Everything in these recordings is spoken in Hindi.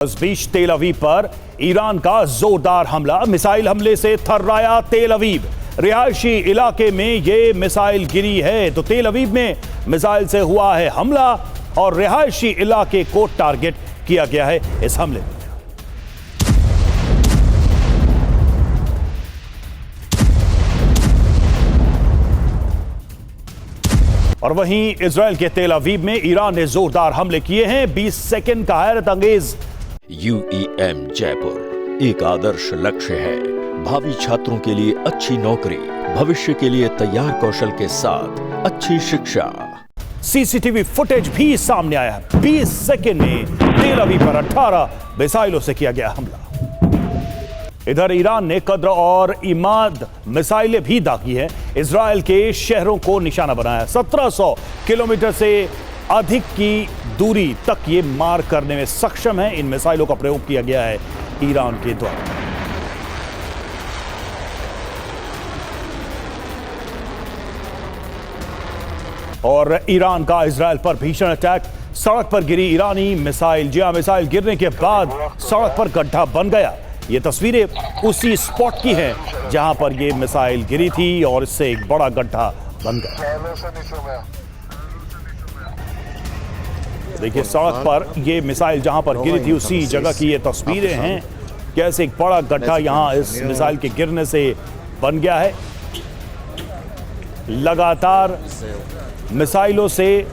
इस बीच तेल अवीव पर ईरान का जोरदार हमला। मिसाइल हमले से थर्राया तेल अवीव। रिहायशी इलाके में ये मिसाइल गिरी है तो तेल अवीव में मिसाइल से हुआ है हमला और रिहायशी इलाके को टारगेट किया गया है इस हमले में। और वहीं इजराइल के तेल अवीव में ईरान ने जोरदार हमले किए हैं। 20 सेकंड का हैरत अंगेज। UEM जयपुर एक आदर्श लक्ष्य है। भावी छात्रों के लिए अच्छी नौकरी, भविष्य के लिए तैयार कौशल के साथ अच्छी शिक्षा। सीसीटीवी फुटेज भी सामने आया है। 20 सेकंड में तेल अवीव पर 18 मिसाइलों से किया गया हमला। इधर ईरान ने कद्र और इमाद मिसाइलें भी दागी हैं। इजराइल के शहरों को निशाना बनाया। 1700 किलोमीटर से अधिक की दूरी तक ये मार करने में सक्षम है। इन मिसाइलों का प्रयोग किया गया है ईरान के द्वारा। और ईरान का इजराइल पर भीषण अटैक। सड़क पर गिरी ईरानी मिसाइल। जी हां, मिसाइल गिरने के बाद सड़क पर गड्ढा बन गया। ये तस्वीरें उसी स्पॉट की हैं जहां पर ये मिसाइल गिरी थी और इससे एक बड़ा गड्ढा बन गया। देखिए, सड़क पर ये मिसाइल जहां पर गिरी थी उसी जगह की ये तस्वीरें हैं। कैसे एक बड़ा गड्ढा यहां इस मिसाइल के गिरने से बन गया है। लगातार मिसाइलों से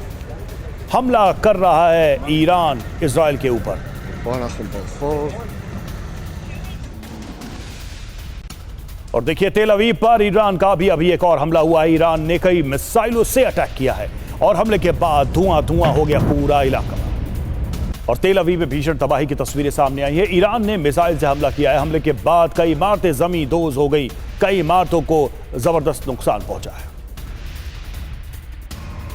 हमला कर रहा है ईरान इजराइल के ऊपर। और देखिए, तेल अवीव पर ईरान का भी अभी एक और हमला हुआ है। ईरान ने कई मिसाइलों से अटैक किया है और हमले के बाद धुआं धुआं हो गया पूरा इलाका। और तेल अवीव में भीषण तबाही की तस्वीरें सामने आई है। ईरान ने मिसाइल से हमला किया है। हमले के बाद कई इमारतें जमीन दोज हो गई। कई इमारतों को जबरदस्त नुकसान पहुंचा है।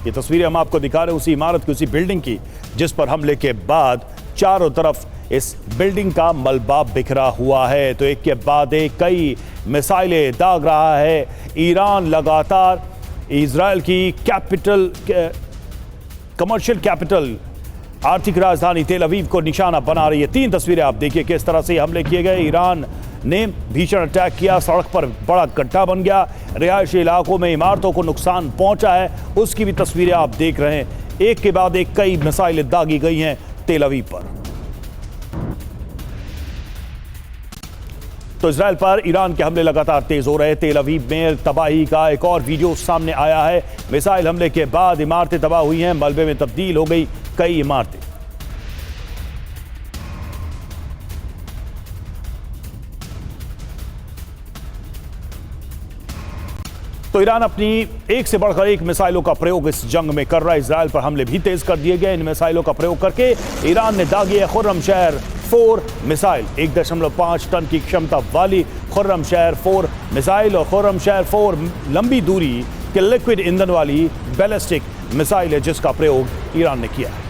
ये तस्वीरें हम आपको दिखा रहे हैं उसी इमारत की, उसी बिल्डिंग की, जिस पर हमले के बाद चारों तरफ इस बिल्डिंग का मलबा बिखरा हुआ है। तो एक के बाद एक कई मिसाइलें दाग रहा है ईरान। लगातार इजराइल की कैपिटल, कमर्शियल कैपिटल, आर्थिक राजधानी तेल अवीव को निशाना बना रही है। 3 तस्वीरें आप देखिए किस तरह से हमले किए गए। ईरान ने भीषण अटैक किया, सड़क पर बड़ा गड्ढा बन गया, रिहायशी इलाकों में इमारतों को नुकसान पहुंचा है, उसकी भी तस्वीरें आप देख रहे हैं। एक के बाद एक कई मिसाइलें दागी गई हैं तेल अवीव पर। तो इजराइल पर ईरान के हमले लगातार तेज हो रहे हैं। तेल अवीव में तबाही का एक और वीडियो सामने आया है। मिसाइल हमले के बाद इमारतें तबाह हुई हैं, मलबे में तब्दील हो गई कई इमारतें। तो ईरान अपनी एक से बढ़कर एक मिसाइलों का प्रयोग इस जंग में कर रहा है। इजराइल पर हमले भी तेज कर दिए गए। इन मिसाइलों का प्रयोग करके ईरान ने दागी है खुर्रमशहर 4 मिसाइल। 1.5 टन की क्षमता वाली खुर्रमशहर 4 मिसाइल और खुर्रमशहर 4 लंबी दूरी के लिक्विड ईंधन वाली बैलिस्टिक मिसाइल है जिसका प्रयोग ईरान ने किया है।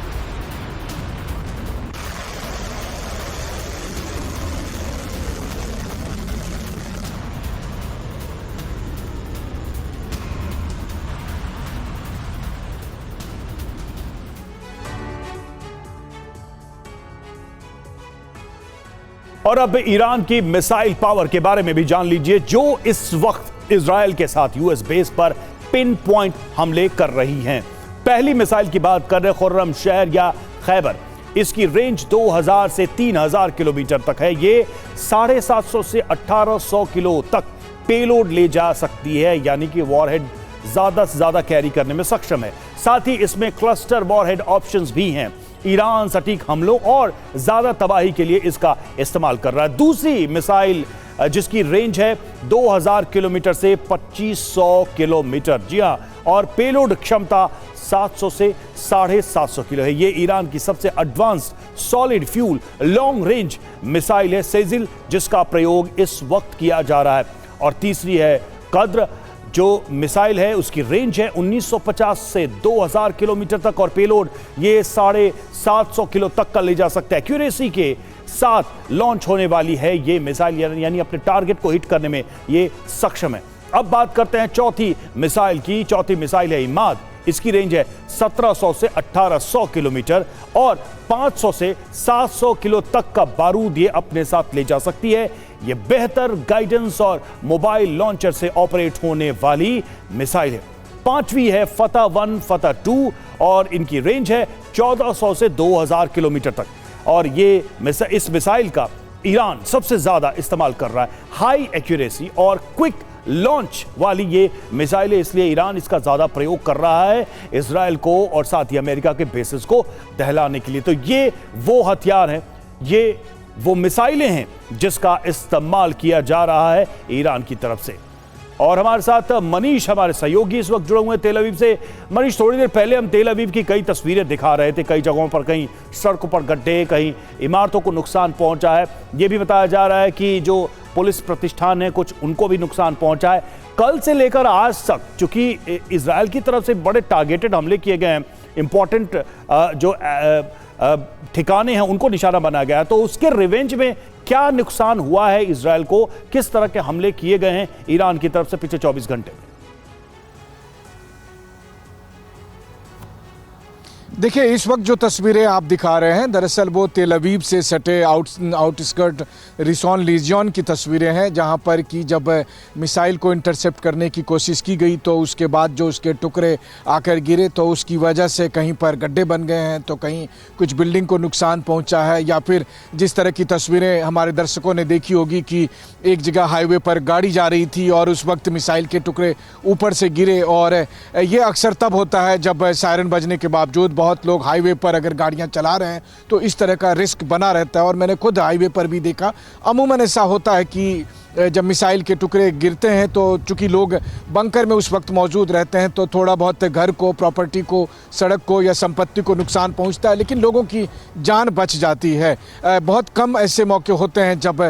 और अब ईरान की मिसाइल पावर के बारे में भी जान लीजिए, जो इस वक्त इजराइल के साथ यूएस बेस पर पिन पॉइंट हमले कर रही हैं। पहली मिसाइल की बात कर रहे खुर्रमशहर या खैबर। इसकी रेंज 2000 से 3000 किलोमीटर तक है। ये 750 से 1800 किलो तक पेलोड ले जा सकती है, यानी कि वॉरहेड ज्यादा से ज्यादा कैरी करने में सक्षम है। साथ ही इसमें क्लस्टर वॉरहेड ऑप्शंस भी हैं। ईरान सटीक हमलों और ज्यादा तबाही के लिए इसका इस्तेमाल कर रहा है। दूसरी मिसाइल जिसकी रेंज है 2000 किलोमीटर से 2500 किलोमीटर, जी हां, और पेलोड क्षमता 700 से 750 किलो है। ये ईरान की सबसे advanced solid fuel long range missile है सेजिल, जिसका प्रयोग इस वक्त किया जा रहा है। और तीसरी है कद्र, जो मिसाइल है उसकी रेंज है 1950 से 2000 किलोमीटर तक और पेलोड ये 750 किलो तक का ले जा सकता है। एक्यूरेसी के साथ लॉन्च होने वाली है ये मिसाइल, यानी अपने टारगेट को हिट करने में ये सक्षम है। अब बात करते हैं चौथी मिसाइल की। चौथी मिसाइल है इमाद। इसकी रेंज है 1700 से 1800 किलोमीटर और 500 से 700 किलो तक का बारूद ये अपने साथ ले जा सकती है। ये बेहतर गाइडेंस और मोबाइल लॉन्चर से ऑपरेट होने वाली मिसाइल है। पांचवी है फतह 1, फतह 2 और इनकी रेंज है 1400 से 2000 किलोमीटर तक। और ये इस मिसाइल का ईरान सबसे ज्यादा इस्तेमाल कर रहा है। हाई एक्यूरेसी और क्विक लॉन्च वाली ये मिसाइलें, इसलिए ईरान इसका ज्यादा प्रयोग कर रहा है इजराइल को और साथ ही अमेरिका के बेसिस को दहलाने के लिए। तो ये वो हथियार हैं, ये वो मिसाइलें हैं जिसका इस्तेमाल किया जा रहा है ईरान की तरफ से। और हमारे साथ मनीष, हमारे सहयोगी इस वक्त जुड़े हुए हैं तेल अवीव से। मनीष, थोड़ी देर पहले हम तेल अवीव की कई तस्वीरें दिखा रहे थे, कई जगहों पर कहीं सड़कों पर गड्ढे, कहीं इमारतों को नुकसान पहुंचा है। यह भी बताया जा रहा है कि जो पुलिस प्रतिष्ठान है कुछ उनको भी नुकसान पहुंचा है। कल से लेकर आज तक चूंकि इजराइल की तरफ से बड़े टारगेटेड हमले किए गए हैं, इंपॉर्टेंट जो ठिकाने हैं उनको निशाना बनाया गया है, तो उसके रिवेंज में क्या नुकसान हुआ है इजराइल को, किस तरह के हमले किए गए हैं ईरान की तरफ से पिछले 24 घंटे में? देखिए, इस वक्त जो तस्वीरें आप दिखा रहे हैं दरअसल वो तेल अवीव से सटे आउटस्कर्ट रिसॉन लीजियन की तस्वीरें हैं, जहां पर कि जब मिसाइल को इंटरसेप्ट करने की कोशिश की गई तो उसके बाद जो उसके टुकड़े आकर गिरे तो उसकी वजह से कहीं पर गड्ढे बन गए हैं, तो कहीं कुछ बिल्डिंग को नुकसान पहुंचा है। या फिर जिस तरह की तस्वीरें हमारे दर्शकों ने देखी होगी कि एक जगह हाईवे पर गाड़ी जा रही थी और उस वक्त मिसाइल के टुकड़े ऊपर से गिरे। और ये अक्सर तब होता है जब सायरन बजने के बावजूद बहुत लोग हाईवे पर अगर गाड़ियां चला रहे हैं तो इस तरह का रिस्क बना रहता है। और मैंने खुद हाईवे पर भी देखा, अमूमन ऐसा होता है कि जब मिसाइल के टुकड़े गिरते हैं तो चूंकि लोग बंकर में उस वक्त मौजूद रहते हैं तो थोड़ा बहुत घर को, प्रॉपर्टी को, सड़क को या संपत्ति को नुकसान पहुंचता है, लेकिन लोगों की जान बच जाती है। बहुत कम ऐसे मौके होते हैं जब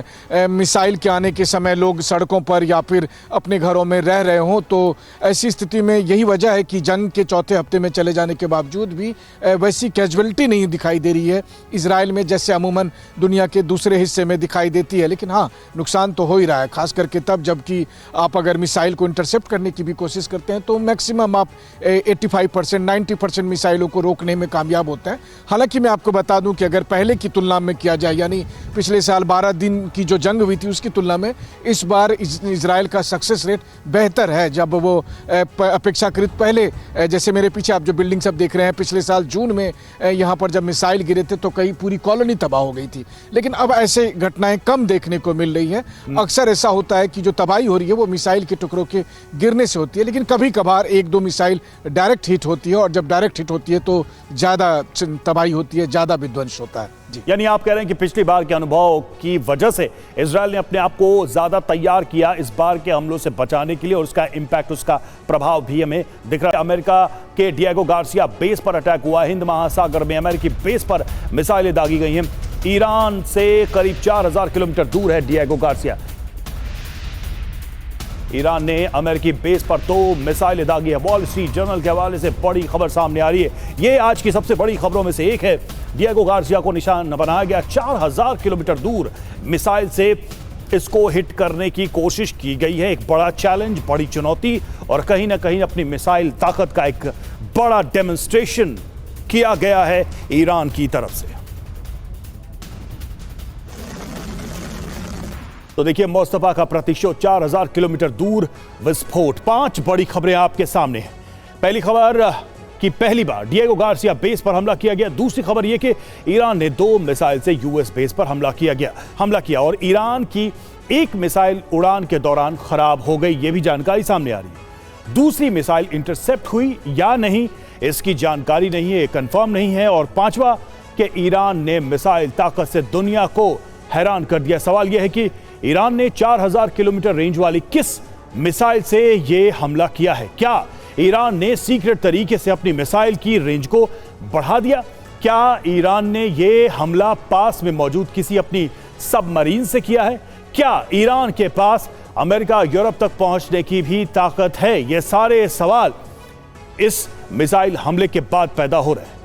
मिसाइल के आने के समय लोग सड़कों पर या फिर अपने घरों में रह रहे हों। तो ऐसी स्थिति में यही वजह है कि जंग के चौथे हफ्ते में चले जाने के बावजूद भी वैसी कैजुअलिटी नहीं दिखाई दे रही है इजराइल में जैसे अमूमन दुनिया के दूसरे हिस्से में दिखाई देती है। लेकिन हाँ, नुकसान तो हो ही है, खास करके तब जबकि आप अगर मिसाइल को इंटरसेप्ट करने की भी कोशिश करते हैं तो मैक्सिमम आप 85%, 90% मिसाइलों को रोकने में कामयाब होते हैं। हालांकि मैं आपको बता दूं कि अगर पहले की तुलना में किया जाए, यानी पिछले साल 12 दिन की जो जंग हुई थी उसकी तुलना में इस बार इजराइल का सक्सेस रेट बेहतर है। जब वो अपेक्षाकृत पहले, जैसे मेरे पीछे आप जो बिल्डिंग सब देख रहे हैं, पिछले साल जून में यहाँ पर जब मिसाइल गिरे थे तो कई पूरी कॉलोनी तबाह हो गई थी, लेकिन अब ऐसे घटनाएं कम देखने को मिल रही है। अक्सर ऐसा होता है कि जो तबाही हो रही है वो मिसाइल के टुकड़ों के गिरने से होती है, लेकिन कभी कभार एक दो मिसाइल डायरेक्ट हिट होती है, और जब डायरेक्ट हिट होती है तो ज़्यादा तबाही होती है, ज़्यादा विध्वंस होता है। यानी आप कह रहे हैं कि पिछली बार के अनुभव की वजह से इजराइल ने अपने आप को ज्यादा तैयार किया इस बार के हमलों से बचाने के लिए, और उसका इंपैक्ट, उसका प्रभाव भी हमें दिख रहा है। अमेरिका के डिएगो गार्सिया बेस पर अटैक हुआ, हिंद महासागर में अमेरिकी बेस पर मिसाइलें दागी गई हैं। ईरान से करीब 4000 किलोमीटर दूर है डिएगो गार्सिया। ईरान ने अमेरिकी बेस पर 2 मिसाइलें दागी है। वॉल स्ट्रीट जर्नल के हवाले से बड़ी खबर सामने आ रही है। ये आज की सबसे बड़ी खबरों में से एक है। डिएगो गार्सिया को निशान बनाया गया, 4000 किलोमीटर दूर मिसाइल से इसको हिट करने की कोशिश की गई है। एक बड़ा चैलेंज, बड़ी चुनौती, और कहीं ना कहीं अपनी मिसाइल ताकत का एक बड़ा डेमोन्स्ट्रेशन किया गया है ईरान की तरफ से। तो देखिए, मुस्तफा का प्रतिशोध, 4000 किलोमीटर दूर विस्फोट। 5 बड़ी खबरें आपके सामने हैं। पहली खबर कि पहली बार डिएगो गार्सिया बेस पर हमला किया गया। दूसरी खबर यह कि ईरान ने 2 मिसाइल से यूएस बेस पर हमला किया और ईरान की एक मिसाइल उड़ान के दौरान खराब हो गई, यह भी जानकारी सामने आ रही है। दूसरी मिसाइल इंटरसेप्ट हुई या नहीं, इसकी जानकारी नहीं है, कंफर्म नहीं है। और पांचवा कि ईरान ने मिसाइल ताकत से दुनिया को हैरान कर दिया। सवाल यह है कि ईरान ने 4000 किलोमीटर रेंज वाली किस मिसाइल से यह हमला किया है? क्या ईरान ने सीक्रेट तरीके से अपनी मिसाइल की रेंज को बढ़ा दिया? क्या ईरान ने यह हमला पास में मौजूद किसी अपनी सबमरीन से किया है? क्या ईरान के पास अमेरिका, यूरोप तक पहुंचने की भी ताकत है? ये सारे सवाल इस मिसाइल हमले के बाद पैदा हो रहे हैं।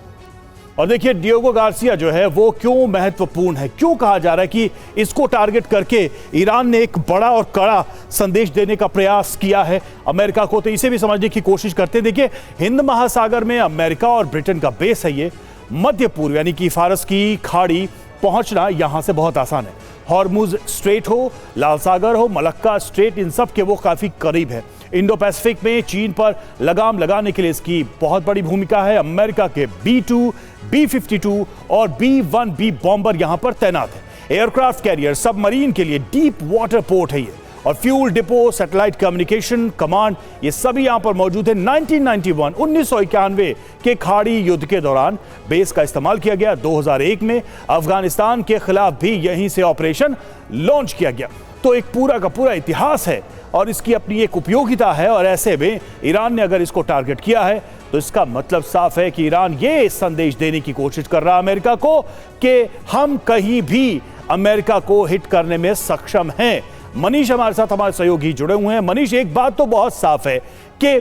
और देखिए डिएगो गार्सिया जो है वो क्यों महत्वपूर्ण है, क्यों कहा जा रहा है कि इसको टारगेट करके ईरान ने एक बड़ा और कड़ा संदेश देने का प्रयास किया है अमेरिका को। तो इसे भी समझने की कोशिश करते हैं। देखिए हिंद महासागर में अमेरिका और ब्रिटेन का बेस है ये। मध्य पूर्व यानी कि फारस की खाड़ी पहुंचना यहां से बहुत आसान है। हॉर्मुज स्ट्रेट हो, लाल सागर हो, मलक्का स्ट्रेट, इन सब के वो काफी करीब है। इंडो पैसिफिक में चीन पर लगाम लगाने के लिए इसकी बहुत बड़ी भूमिका है। अमेरिका के B-2, B-52 और B-1B बॉम्बर यहां पर तैनात है। एयरक्राफ्ट कैरियर, सबमरीन के लिए डीप वाटर पोर्ट है ये, और fuel depot, satellite communication command, ये सभी यहां पर मौजूद है। 1991 के खाड़ी युद्ध के दौरान बेस का इस्तेमाल किया गया। 2001 में अफगानिस्तान के खिलाफ भी यहीं से ऑपरेशन लॉन्च किया गया। तो एक पूरा का पूरा इतिहास है और इसकी अपनी एक उपयोगिता है। और ऐसे में ईरान ने अगर इसको टारगेट किया है तो इसका मतलब साफ है कि ईरान ये संदेश देने की कोशिश कर रहा है अमेरिका को कि हम कहीं भी अमेरिका को हिट करने में सक्षम हैं। मनीष हमारे साथ, हमारे सहयोगी जुड़े हुए हैं। मनीष, एक बात तो बहुत साफ है कि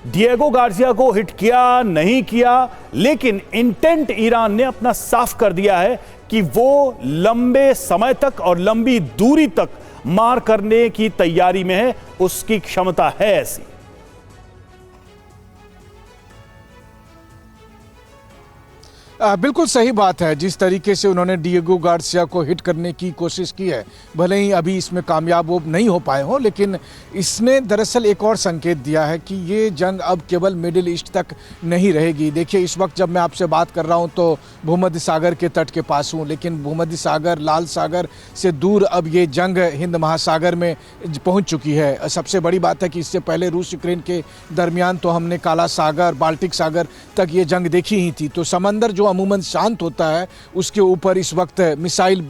डिएगो गार्सिया को हिट किया नहीं किया, लेकिन इंटेंट ईरान ने अपना साफ कर दिया है कि वो लंबे समय तक और लंबी दूरी तक मार करने की तैयारी में है, उसकी क्षमता है ऐसी। बिल्कुल सही बात है। जिस तरीके से उन्होंने डिएगो गार्सिया को हिट करने की कोशिश की है, भले ही अभी इसमें कामयाब वो नहीं हो पाए हों, लेकिन इसने दरअसल एक और संकेत दिया है कि ये जंग अब केवल मिडिल ईस्ट तक नहीं रहेगी। देखिए इस वक्त जब मैं आपसे बात कर रहा हूं तो भूमध्य सागर के तट के पास हूं, लेकिन भूमध्य सागर, लाल सागर से दूर अब ये जंग हिंद महासागर में पहुँच चुकी है। सबसे बड़ी बात है कि इससे पहले रूस यूक्रेन के दरमियान तो हमने काला सागर, बाल्टिक सागर तक ये जंग देखी ही थी। तो समंदर जो अमूमन शांत होता है उसके ऊपर इस वक्त मिसाइल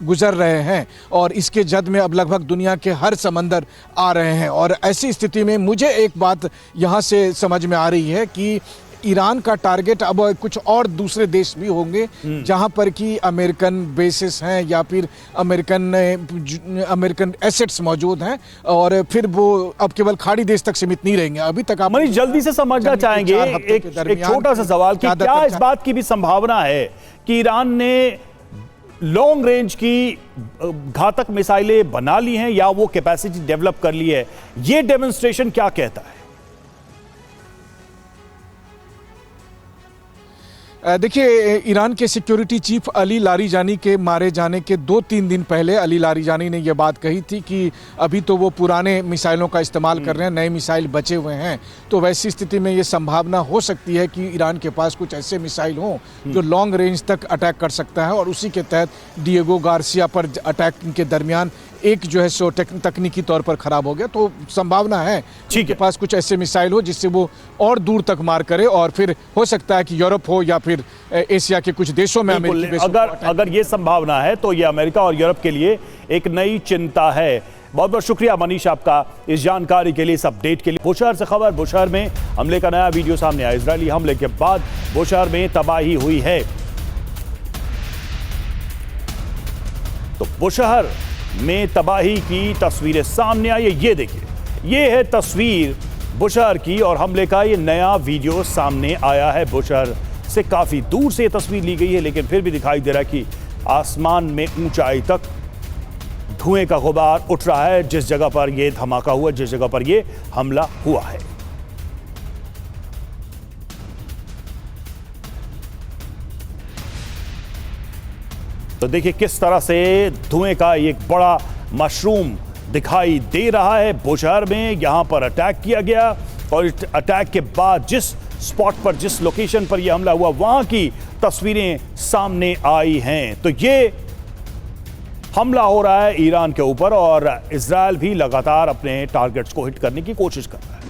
गुजर रहे हैं और इसके जद में अब लगभग दुनिया के हर समंदर आ रहे हैं। और ऐसी स्थिति में मुझे एक बात यहाँ से समझ में आ रही है कि ईरान का टारगेट अब कुछ और दूसरे देश भी होंगे जहां पर कि अमेरिकन बेसिस हैं या फिर अमेरिकन एसेट्स मौजूद हैं, और फिर वो अब केवल खाड़ी देश तक सीमित नहीं रहेंगे। अभी तक आप मनीष जल्दी से समझना चाहेंगे एक छोटा सा सवाल कि क्या इस बात की भी संभावना है कि ईरान ने लॉन्ग रेंज की घातक मिसाइलें बना ली हैं या वो कैपेसिटी डेवलप कर ली है? ये डेमोन्स्ट्रेशन क्या कहता है? देखिए ईरान के सिक्योरिटी चीफ अली लारीजानी के मारे जाने के 2-3 दिन पहले अली लारीजानी ने यह बात कही थी कि अभी तो वो पुराने मिसाइलों का इस्तेमाल कर रहे हैं, नए मिसाइल बचे हुए हैं। तो वैसी स्थिति में ये संभावना हो सकती है कि ईरान के पास कुछ ऐसे मिसाइल हों जो लॉन्ग रेंज तक अटैक कर सकता है, और उसी के तहत डिएगो गार्सिया पर अटैक के दरमियान एक जो है सो तकनीकी तौर पर खराब हो गया। तो संभावना है उनके पास कुछ ऐसे मिसाइल हो जिससे वो और दूर तक मार करे, और फिर हो सकता है कि यूरोप हो या फिर एशिया के कुछ देशों में अमेरिकी अगर ये संभावना है तो ये अमेरिका और यूरोप के लिए एक नई चिंता है। बहुत बहुत शुक्रिया मनीष आपका इस जानकारी के लिए, इस अपडेट के लिए। बुशहर से खबर, बुशहर में हमले का नया वीडियो सामने आया। इजरायली हमले के बाद बुशहर में तबाही हुई है। तो बुशहर में तबाही की तस्वीरें सामने आई है। ये देखिए, ये है तस्वीर बुशहर की और हमले का ये नया वीडियो सामने आया है। बुशहर से काफी दूर से ये तस्वीर ली गई है, लेकिन फिर भी दिखाई दे रहा है कि आसमान में ऊंचाई तक धुएं का गुबार उठ रहा है जिस जगह पर यह धमाका हुआ, जिस जगह पर यह हमला हुआ है। तो देखिए किस तरह से धुएं का एक बड़ा मशरूम दिखाई दे रहा है बुशहर में। यहां पर अटैक किया गया और इस अटैक के बाद जिस स्पॉट पर, जिस लोकेशन पर यह हमला हुआ, वहां की तस्वीरें सामने आई हैं। तो ये हमला हो रहा है ईरान के ऊपर और इजरायल भी लगातार अपने टारगेट्स को हिट करने की कोशिश कर रहा है।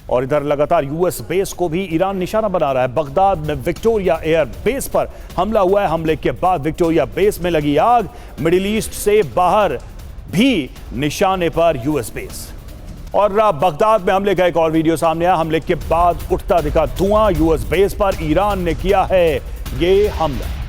और इधर लगातार यूएस बेस को भी ईरान निशाना बना रहा है। बगदाद में विक्टोरिया एयर बेस पर हमला हुआ है। हमले के बाद विक्टोरिया बेस में लगी आग। मिडिल ईस्ट से बाहर भी निशाने पर यूएस बेस। और बगदाद में हमले का एक और वीडियो सामने आया। हमले के बाद उठता दिखा धुआं। यूएस बेस पर ईरान ने किया है ये हमला।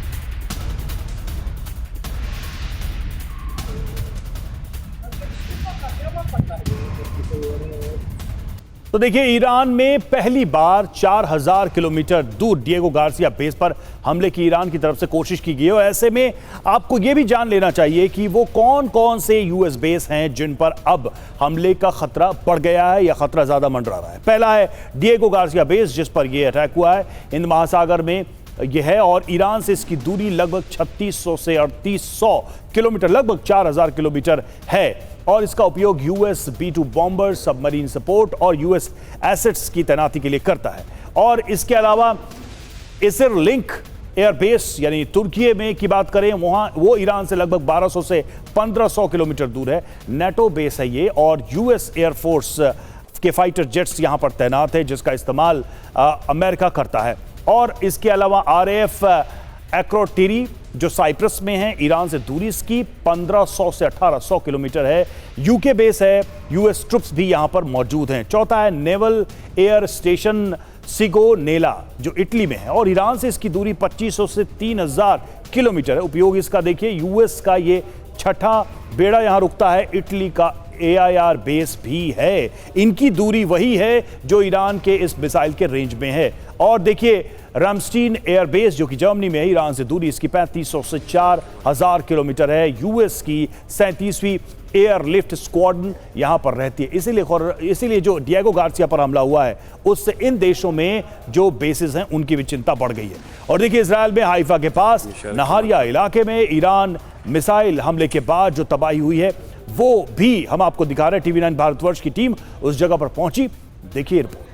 तो देखिए, ईरान में पहली बार 4000 किलोमीटर दूर डिएगो गार्सिया बेस पर हमले की ईरान की तरफ से कोशिश की गई है। और ऐसे में आपको यह भी जान लेना चाहिए कि वो कौन कौन से यूएस बेस हैं जिन पर अब हमले का खतरा बढ़ गया है या खतरा ज्यादा मंडरा रहा है। पहला है डिएगो गार्सिया बेस, जिस पर यह अटैक हुआ है, हिंद महासागर में यह है और ईरान से इसकी दूरी लगभग 3600 से 3800 किलोमीटर, लगभग 4000 किलोमीटर है। और इसका उपयोग US B-2 bomber, submarine support और यूएस एसेट्स की तैनाती के लिए करता है। और इसके अलावा इसिर लिंक एयरबेस यानी तुर्की में की बात करें, वहां वो ईरान से लगभग 1200 से 1500 किलोमीटर दूर है। नेटो बेस है ये और यूएस एयरफोर्स के फाइटर जेट्स यहां पर तैनात है, जिसका इस्तेमाल अमेरिका करता है। और इसके अलावा RAF एक्रोटिरी जो साइप्रस में है, ईरान से दूरी इसकी 1500 से 1800 किलोमीटर है। यूके बेस है, यूएस ट्रुप्स भी यहां पर मौजूद हैं। चौथा है नेवल एयर स्टेशन सिगोनेला जो इटली में है और ईरान से इसकी दूरी 2500 से 3000 किलोमीटर है। उपयोग इसका देखिए, यूएस का ये छठा बेड़ा यहां रुकता है। इटली का AIR बेस भी है, इनकी दूरी वही है जो ईरान के इस मिसाइल के रेंज में है। और देखिए, रामस्टीन एयरबेस जो कि जर्मनी में है, ईरान से दूरी इसकी 3500 से 4000 किलोमीटर है। यूएस की 37वीं एयरलिफ्ट स्क्वाड्रन यहां पर रहती है। इसीलिए जो डिएगो गार्सिया पर हमला हुआ है, उससे इन देशों में जो बेसिस हैं उनकी भी चिंता बढ़ गई है। और देखिए, इजराइल में हाइफा के पास नहारिया इलाके में ईरान मिसाइल हमले के बाद जो तबाही हुई है, वो भी हम आपको दिखा रहे हैं। TV9 भारतवर्ष की टीम उस जगह पर पहुंची, देखिए रिपोर्ट।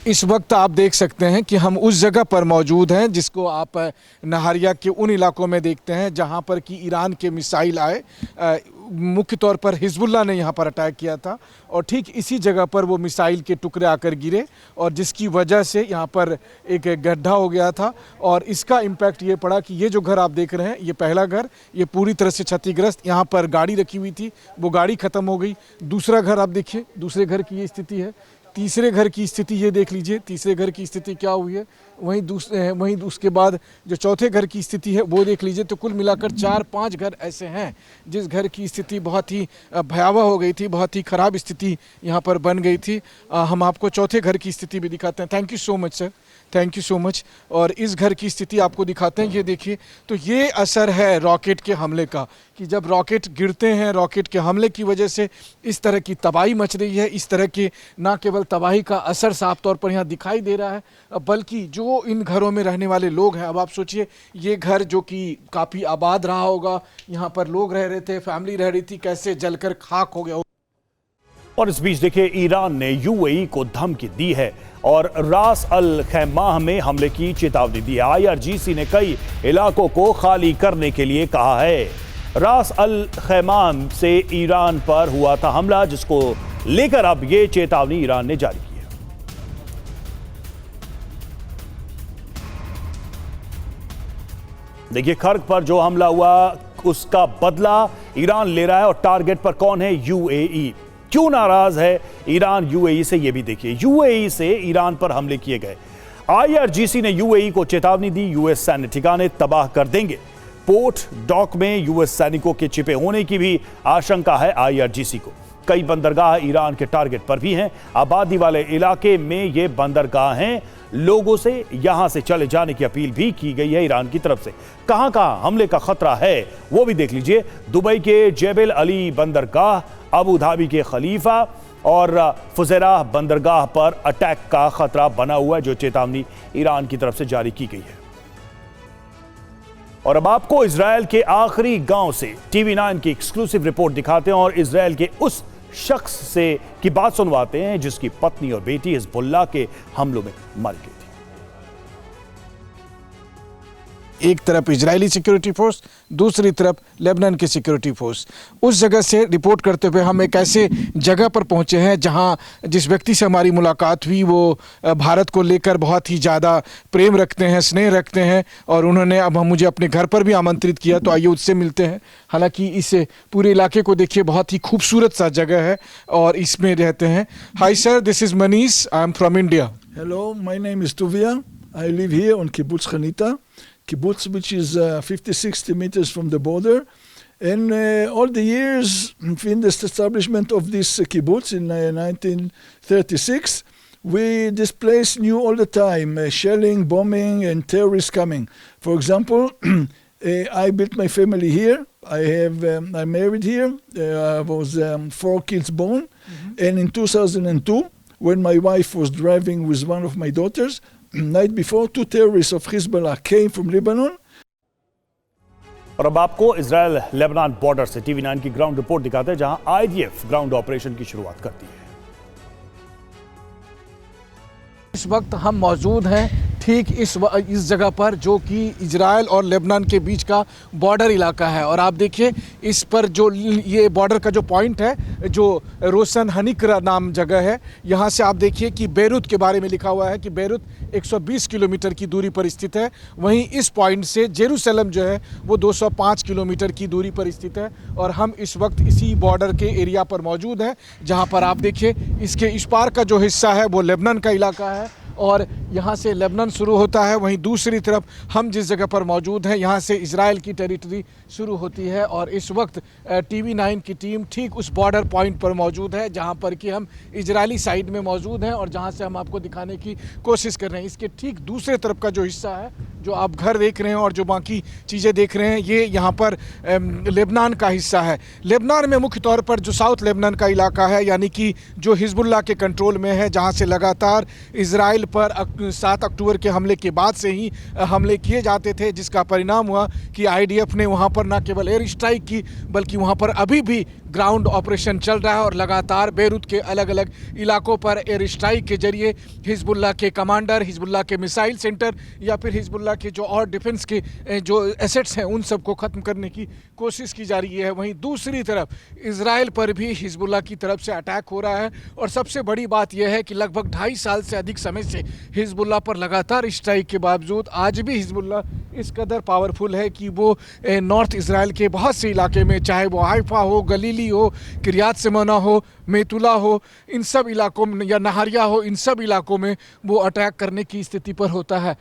इस वक्त आप देख सकते हैं कि हम उस जगह पर मौजूद हैं जिसको आप नहारिया के उन इलाकों में देखते हैं जहां पर कि ईरान के मिसाइल आए। मुख्य तौर पर हिजबुल्लाह ने यहां पर अटैक किया था और ठीक इसी जगह पर वो मिसाइल के टुकड़े आकर गिरे और जिसकी वजह से यहां पर एक गड्ढा हो गया था। और इसका इम्पैक्ट ये पड़ा कि ये जो घर आप देख रहे हैं, ये पहला घर, ये पूरी तरह से क्षतिग्रस्त। यहाँ पर गाड़ी रखी हुई थी, वो गाड़ी ख़त्म हो गई। दूसरा घर आप देखिए, दूसरे घर की ये स्थिति है। तीसरे घर की स्थिति ये देख लीजिए, तीसरे घर की स्थिति क्या हुई है। वहीं उसके बाद जो चौथे घर की स्थिति है वो देख लीजिए। तो कुल मिलाकर 4-5 घर ऐसे हैं जिस घर की स्थिति बहुत ही भयावह हो गई थी, बहुत ही ख़राब स्थिति यहाँ पर बन गई थी। हम आपको चौथे घर की स्थिति भी दिखाते हैं। Thank you so much sir, thank you so much. और इस घर की स्थिति आपको दिखाते हैं, ये देखिए। तो ये असर है रॉकेट के हमले का कि जब रॉकेट गिरते हैं, रॉकेट के हमले की वजह से इस तरह की तबाही मच रही है। इस तरह की ना केवल तबाही का असर साफ तौर पर यहाँ दिखाई दे रहा है, बल्कि जो इन घरों में रहने वाले लोग हैं, अब आप सोचिए, ये घर जो कि काफ़ी आबाद रहा होगा, यहाँ पर लोग रह रहे थे, फैमिली रह रही थी, कैसे जलकर खाक हो गया। और इस बीच देखिए, ईरान ने UAE को धमकी दी है और रास अल खैमाह में हमले की चेतावनी दी है। IRGC ने कई इलाकों को खाली करने के लिए कहा है। रास अल खैमाह से ईरान पर हुआ था हमला, जिसको लेकर अब ये चेतावनी ईरान ने जारी की है। देखिए, खर्क पर जो हमला हुआ उसका बदला ईरान ले रहा है और टारगेट पर कौन है? UAE। क्यों नाराज है ईरान UAE से, यह भी देखिए। UAE से ईरान पर हमले किए गए। IRGC ने UAE को चेतावनी दी, US सैन्य ठिकाने तबाह कर देंगे। पोर्ट डॉक में US सैनिकों के छिपे होने की भी आशंका है IRGC को। कई बंदरगाह ईरान के टारगेट पर भी हैं। आबादी वाले इलाके में ये बंदरगाह हैं। लोगों से यहां से चले जाने की अपील भी की गई है ईरान की तरफ से। कहां कहां हमले का खतरा है वो भी देख लीजिए। दुबई के जेबल अली बंदरगाह, अबू धाबी के खलीफा और फुजैराह बंदरगाह पर अटैक का खतरा बना हुआ है, जो चेतावनी ईरान की तरफ से जारी की गई है। और अब आपको इजरायल के आखिरी गांव से TV9 की एक्सक्लूसिव रिपोर्ट दिखाते हैं और इजरायल के उस शख्स से की बात सुनवाते हैं जिसकी पत्नी और बेटी हिजबुल्लाह के हमलों में मारी गई थी। एक तरफ इजरायली सिक्योरिटी फोर्स, दूसरी तरफ लेबनान की सिक्योरिटी फोर्स। उस जगह से रिपोर्ट करते हुए हम एक ऐसे जगह पर पहुंचे हैं जहां जिस व्यक्ति से हमारी मुलाकात हुई वो भारत को लेकर बहुत ही ज़्यादा प्रेम रखते हैं, स्नेह रखते हैं और उन्होंने अब मुझे अपने घर पर भी आमंत्रित किया। तो आइए उससे मिलते हैं। हालांकि इस पूरे इलाके को देखिए, बहुत ही खूबसूरत सा जगह है और इसमें रहते हैं। High sir, this is Manish, I am from India. Hello, my name is Tuvia. I live here on Kibbutz Chanita, kibbutz which is 50-60 meters from the border. And all the years, in the establishment of this kibbutz in 1936, we displaced new all the time, shelling, bombing, and terrorists coming. For example, I built my family here. I'm married here. I was 4 kids born. And in 2002, when my wife was driving with one of my daughters, night before, 2 terrorists of Hezbollah came from Lebanon. और अब आपको इजराइल लेबनान बॉर्डर से TV9 की ग्राउंड रिपोर्ट दिखाते हैं, जहां IDF ग्राउंड ऑपरेशन की शुरुआत करती है। इस वक्त हम मौजूद हैं ठीक इस जगह पर, जो कि इजराइल और लेबनान के बीच का बॉर्डर इलाका है। और आप देखिए इस पर जो ये बॉर्डर का जो पॉइंट है, जो रोशन हनिकरा नाम जगह है, यहाँ से आप देखिए कि बेरूत के बारे में लिखा हुआ है कि बेरूत 120 किलोमीटर की दूरी पर स्थित है। वहीं इस पॉइंट से जेरूसलम जो है वो 205 किलोमीटर की दूरी पर स्थित है। और हम इस वक्त इसी बॉर्डर के एरिया पर मौजूद हैं, जहाँ पर आप देखिए इसके इस पार का जो हिस्सा है वो लेबनान का इलाका है और यहाँ से लेबनान शुरू होता है। वहीं दूसरी तरफ हम जिस जगह पर मौजूद हैं, यहाँ से इजराइल की टेरिटरी शुरू होती है। और इस वक्त TV9 की टीम ठीक उस बॉर्डर पॉइंट पर मौजूद है, जहाँ पर कि हम इजरायली साइड में मौजूद हैं और जहाँ से हम आपको दिखाने की कोशिश कर रहे हैं। इसके ठीक दूसरे तरफ का जो हिस्सा है, जो आप घर देख रहे हैं और जो बाकी चीज़ें देख रहे हैं, ये यहाँ पर लेबनान का हिस्सा है। लेबनान में मुख्य तौर पर जो साउथ लेबनान का इलाका है, यानी कि जो हिजबुल्लाह के कंट्रोल में है, जहाँ से लगातार इजराइल पर 7 अक्टूबर के हमले के बाद से ही हमले किए जाते थे, जिसका परिणाम हुआ कि IDF ने वहाँ पर न केवल एयर स्ट्राइक की, बल्कि वहाँ पर अभी भी ग्राउंड ऑपरेशन चल रहा है। और लगातार बेरूत के अलग अलग इलाकों पर एयर स्ट्राइक के जरिए हिजबुल्लाह के कमांडर, हिजबुल्लाह के मिसाइल सेंटर या फिर हिजबुल्लाह के जो और डिफेंस के जो एसेट्स हैं उन सबको ख़त्म करने की कोशिश की जा रही है। वहीं दूसरी तरफ इजराइल पर भी हिजबुल्लाह की तरफ से अटैक हो रहा है। और सबसे बड़ी बात यह है कि लगभग 2.5 साल से अधिक समय से हिजबुल्लाह पर लगातार स्ट्राइक के बावजूद आज भी हिजबुल्लाह इस कदर पावरफुल है कि वो नॉर्थ इजराइल के बहुत से इलाके में, चाहे वो हाइफा हो, गलीली हो, किरियात सिमोना हो, मेतुला हो, इन सब इलाकों में, या नहारिया हो, इन सब इलाकों में वो अटैक करने की स्थिति पर होता है।